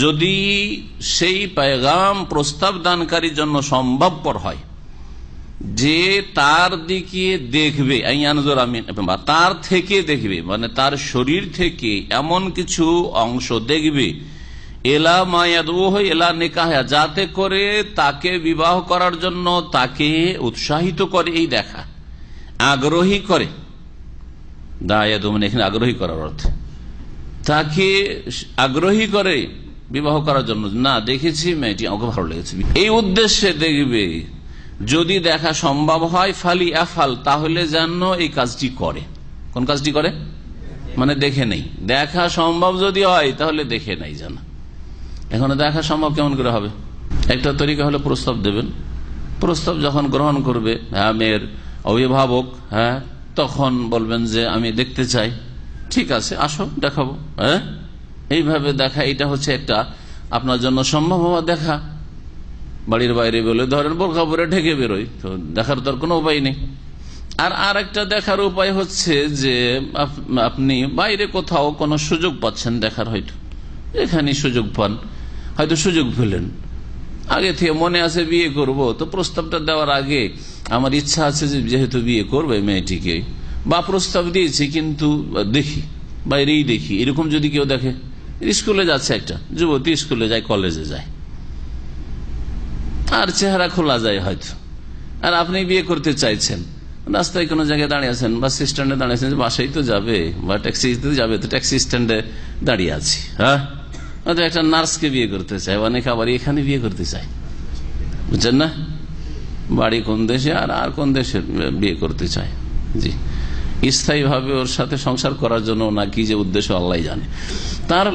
যদি সেই পেগাম প্রস্তাব দানকারীর জন্য সম্ভবপর হয় যে তার দিকে দেখবে, তার থেকে দেখবে মানে তার শরীর থেকে এমন কিছু অংশ দেখবে, এলা মায়াদু এলা নিকাহা, যাতে করে তাকে বিবাহ করার জন্য তাকে উৎসাহিত করে, এই দেখা আগ্রহী করে। দায়াদু মানে এখানে আগ্রহী করার অর্থ, তাকে আগ্রহী করে বিবাহ করার জন্য। না, দেখেছি মেয়েটি আমাকে ভালো লেগেছে, এই উদ্দেশ্যে দেখবে। যদি দেখা সম্ভব হয় ফালি আফাল, তাহলে যেন এই কাজটি করে। কোন কাজটি করে মানে দেখে নেই, দেখা সম্ভব যদি হয় তাহলে দেখে নেই যেন। এখন দেখা সম্ভব কেমন করে হবে? একটা তরিকা হলো প্রস্তাব দেবেন, প্রস্তাব যখন গ্রহণ করবে মেয়ের অভিভাবক, তখন বলবেন যে আমি দেখতে চাই, ঠিক আছে আসো দেখাবো। এইভাবে দেখা, এটা হচ্ছে একটা আপনার জন্য সম্ভব হওয়া দেখা। বাড়ির বাইরে বলে ধরেন বোরখা পরে ঢেকে বেরোয়, তো দেখার তো কোনো উপায় নেই। আর একটা দেখার উপায় হচ্ছে যে আপনি বাইরে কোথাও কোনো সুযোগ পাচ্ছেন দেখার, হয়তো এখানে সুযোগ পান, হয়তো সুযোগ পেলেন, আগে থেকে মনে আছে বিয়ে করব, তো প্রস্তাবটা দেওয়ার আগে আমার ইচ্ছা আছে যে যেহেতু বিয়ে করবে মেয়েটিকে, বা প্রস্তাব দিয়েছি কিন্তু দেখি বাইরেই দেখি, এরকম যদি কেউ দেখে, স্কুলে যাচ্ছে একটা যুবতী, স্কুলে যায় কলেজে যায়, আর চেহারা খোলা যায় হয়তো, আর আপনি বিয়ে করতে চাইছেন, রাস্তায় কোনো জায়গায় দাঁড়িয়ে আছেন, বাস স্ট্যান্ডে দাঁড়িয়ে আছেন, বাসায় তো যাবে বা ট্যাক্সিতে যাবে, তো ট্যাক্সি স্ট্যান্ডে দাঁড়িয়ে আছি, একটা নার্সকে বিয়ে করতে চায়, অনেকে আবার এখানে বিয়ে করতে চায়, বুঝছেন না, বাড়ি কোন দেশে আর কোন দেশে বিয়ে করতে চায়, জি, স্থায়ী ভাবে ওর সাথে সংসার করার জন্য না কি যে উদ্দেশ্য আল্লাহ জানে। তার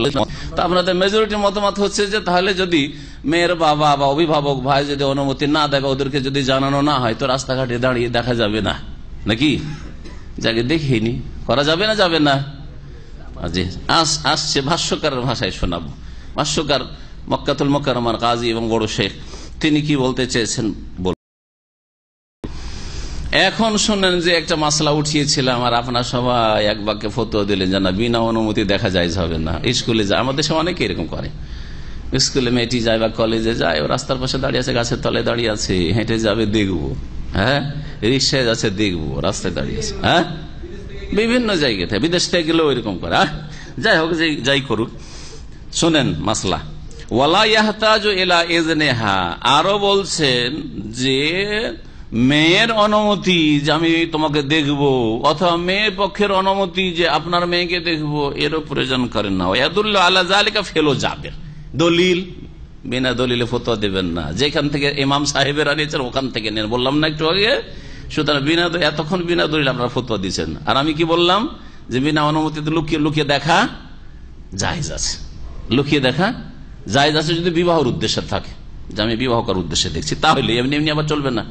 আপনাদের মেজরিটির মতামত হচ্ছে যে তাহলে যদি মেয়ের বাবা বা অভিভাবক ভাই যদি অনুমতি না দেয়, ওদেরকে যদি জানানো না হয়, তো রাস্তাঘাটে দাঁড়িয়ে দেখা যাবে না, নাকি যাকে দেখিনি করা যাবে না, যাবে না। আসছে ভাষ্যকারের ভাষায় শোনাবো। ভাষ্যকার মক্কাতুল মুকাররমার কাজী এবং বড় শেখ, তিনি কি বলতে চেয়েছেন বল। এখন শুনেন যে একটা মাসলা উঠিয়েছিলাম, আর আপনার সবাই এক বাক্যে ফতোয়া দিলেন যে না, বিনা অনুমতি দেখা যায় হবে না। স্কুলে যায়, আমাদের দেশে অনেকে এরকম করে, স্কুলে মেয়েটি যায় বা কলেজে যায়, ও রাস্তার পাশে দাঁড়িয়ে আছে, গাছের তলায় দাঁড়িয়ে আছে, হেঁটে যাবে দেখবো, রিক্সায় যাচ্ছে দেখবো, রাস্তায় দাঁড়িয়ে আছে, বিভিন্ন জায়গাতে, বিদেশ থেকে গেলেও এরকম করে। যাই হোক, যাই করুক, শোনেন মাসলা। ওয়ালা ইয়াহতাজু ইলা ইজনিহা, আরো বলছেন যে মেয়ের অনুমতি যে আমি তোমাকে দেখবো, অথবা মেয়ের পক্ষের অনুমতি যে আপনার মেয়েকে দেখবো, এরও প্রয়োজন করেন না। ইয়াদুল্লু আলা যালিকা ফেলো যাবে, দলিল বিনা দলিলে ফতোয়া দেবেন না। যেখান থেকে ইমাম সাহেবের আনিয়েছেন ওখান থেকে নেন, বললাম না একটু আগে। সুতরাং এতক্ষণ বিনা দলিল আপনারা ফতোয়া দিচ্ছেন, আর আমি কি বললাম যে বিনা অনুমতিতে লুকিয়ে লুকিয়ে দেখা জায়েজ আছে, লুকিয়ে দেখা জায়েজ আছে যদি বিবাহের উদ্দেশ্যে থাকে, যে আমি বিবাহ করার উদ্দেশ্যে দেখছি, তাহলে এমনি এমনি আবার চলবে না।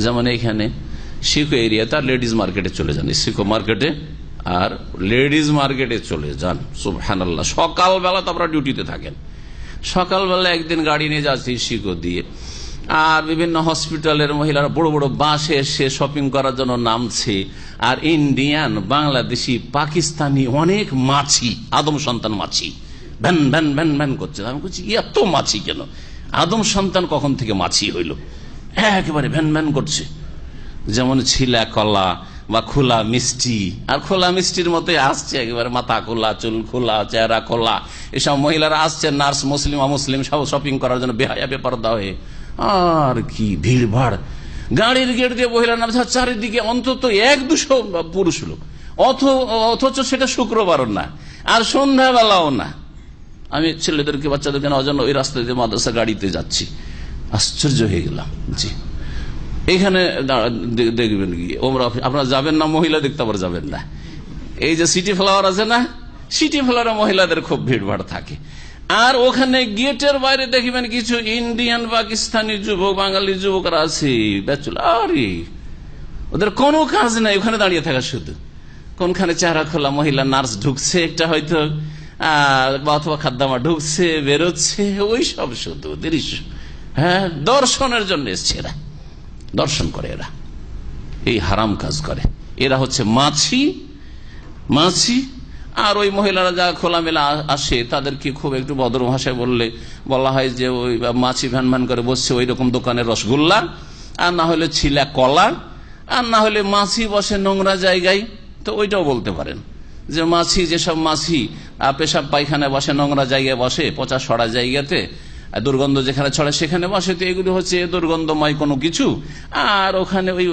যেমন এইখানে শিখো এরিয়া, তার লেডিজ মার্কেটে চলে যান, শিখো মার্কেটে আর লেডিজ মার্কেটে চলে যান, সুবহানাল্লাহ। সকালবেলা তো আপনারা ডিউটিতে থাকেন, সকালবেলা একদিন গাড়ি নিয়ে যাচ্ছি শিখো দিয়ে, আর বিভিন্ন হসপিটালের মহিলারা বড় বড় বাসে এসে শপিং করার জন্য নামছে, আর ইন্ডিয়ান, বাংলাদেশি, পাকিস্তানি অনেক মাছি, আদম সন্তান মাছি ভ্যান ভ্যান ভ্যান ভ্যান করছে। আমি বলছি এত মাছি কেন, আদম সন্তান কখন থেকে মাছি হইল, একেবারে ভ্যান ভ্যান করছে। যেমন ছিলা কলা বা খোলা মিষ্টি, আর খোলা মিষ্টির মতোই আসছে, একেবারে মাথা খোলা, চুল খোলা, চেহারা খোলা, এসব মহিলারা আসছে, নার্স মুসলিম অমুসলিম সব শপিং করার জন্য বেহায়া বেপরদা হয়ে। আর কি ভিড় ভাড়, গাড়ির গেট দিয়ে মহিলা নামছে, চারিদিকে অন্তত 100-200 পুরুষ লোক, অথচ সেটা শুক্রবারও না আর সন্ধ্যাবেলাও না। আমি ছেলেদেরকে বাচ্চাদেরকে নেওয়ার জন্য ওই রাস্তা দিয়ে মাদ্রাসা গাড়িতে যাচ্ছি, আশ্চর্য হয়ে গেলাম। জি, এখানে দেখবেন কি আপনারা যাবেন না, মহিলা দেখতে আবার যাবেন না। এই যে সিটি ফ্লাওয়ার আছে না, সিটি ফ্লাওয়ারে মহিলাদের খুব ভিড় ভাড় থাকে, আর ওখানে গেটের বাইরে দেখবেন কিছু ইন্ডিয়ান পাকিস্তানি যুবক, বাঙালি যুবকরা আছে, আরে ওদের কোনো কাজ নাই, ওখানে দাঁড়িয়ে থাকা, শুধু কোনখানে চেহারা খোলা মহিলা নার্স ঢুকছে একটা হয়তো, অথবা খাদ্দামা ঢুকছে বেরোচ্ছে, ওই সব শুধু দৃশ্য। দর্শনের জন্য এসছে, এরা দর্শন করে, এরা এই হারাম কাজ করে। এরা হচ্ছে মাছি। আর ওই মহিলারা যা খোলামেলা আসে তাদেরকে খুব একটু ভদ্র ভাষায় বলা হয় যে ওই মাছি ভ্যান করে বসছে ওই রকম দোকানের রসগোল্লা, আর না হলে ছিলা কলা, আর না হলে মাছি বসে নোংরা জায়গায়, তো ওইটাও বলতে পারেন যে মাছি, যেসব মাছি পেশাব পায়খানায় বসে, নোংরা জায়গায় বসে, পচা সড়া জায়গাতে, দুর্গন্ধ যেখানে ছড়ে সেখানে বসে, তো এগুলো হচ্ছে দুর্গন্ধময় কোনো কিছু, আর ওখানে ওই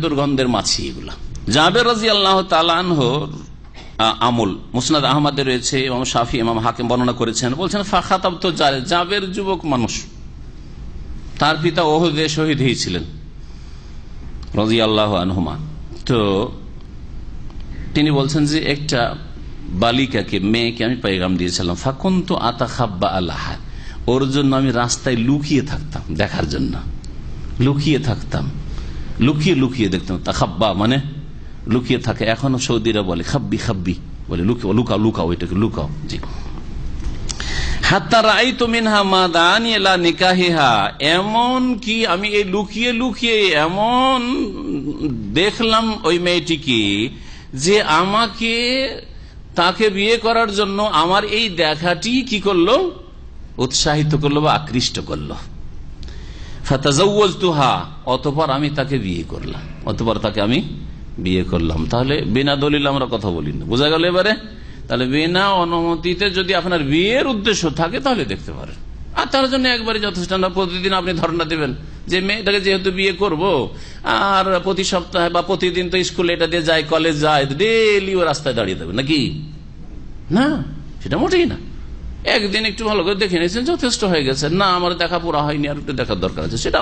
দুর্গন্ধের মাছি এগুলা। জাবের রাদিয়াল্লাহু তাআলা আনহু আমল মুসনাদ আহমদে রয়েছে, ইমাম শাফি ইমাম হাকিম বর্ণনা করেছেন, বলছেন ফাখাতাব তো জাবের যুবক মানুষ, তার পিতা ওহুদে শহীদ হয়েছিলেন রাদিয়াল্লাহু আনহুমা। তো তিনি বলছেন যে একটা বালিকাকে, মেয়েকে আমি পয়গাম দিয়েছিলাম, ফাকুনতু আতাখাব্বা আলাহা, ওর জন্য আমি রাস্তায় লুকিয়ে থাকতাম, দেখার জন্য লুকিয়ে থাকতাম, লুকিয়ে দেখতাম। তাখাব্বা মানে লুকিয়ে থাকে, এখনো সৌদিরা বলে খাব্বি বলে, লুকাও এটাকে লুকাও। জি, হাত্তা রাআইতু মিনহা মা দানি ইলা নিকাহিহা, এমন কি আমি এই লুকিয়ে এমন দেখলাম ওই মেয়েটিকে যে আমাকে, তাকে বিয়ে করার জন্য আমার এই দেখাটি কি করলো, উৎসাহিত করলো বা আকৃষ্ট করলো। ফাতাজাওয়াজতুহা, অতঃপর আমি তাকে বিয়ে করলাম। তাহলে বিনা দলিল আমরা কথা বলি না, বোঝা গেল এবারে? তাহলে বিনা অনুমতিতে যদি আপনার বিয়ের উদ্দেশ্য থাকে তাহলে দেখতে পারেন, আর তার জন্য একবারে যথেষ্ট না। প্রতিদিন আপনি ধর্ণা দেবেন যে মেয়েটাকে যেহেতু বিয়ে করব, আর প্রতি সপ্তাহে বা প্রতিদিন তো স্কুলে এটা দিয়ে যায়, কলেজ যায়, ডেইলি ও রাস্তায় দাঁড়িয়ে দেবে নাকি? না, সেটা মোটেই না। একদিন একটু ভালো করে দেখে নিয়েছেন, যথেষ্ট হয়ে গেছে। না, আমার দেখা পুরা হয়নি, আর একটু দেখার দরকার আছে, সেটা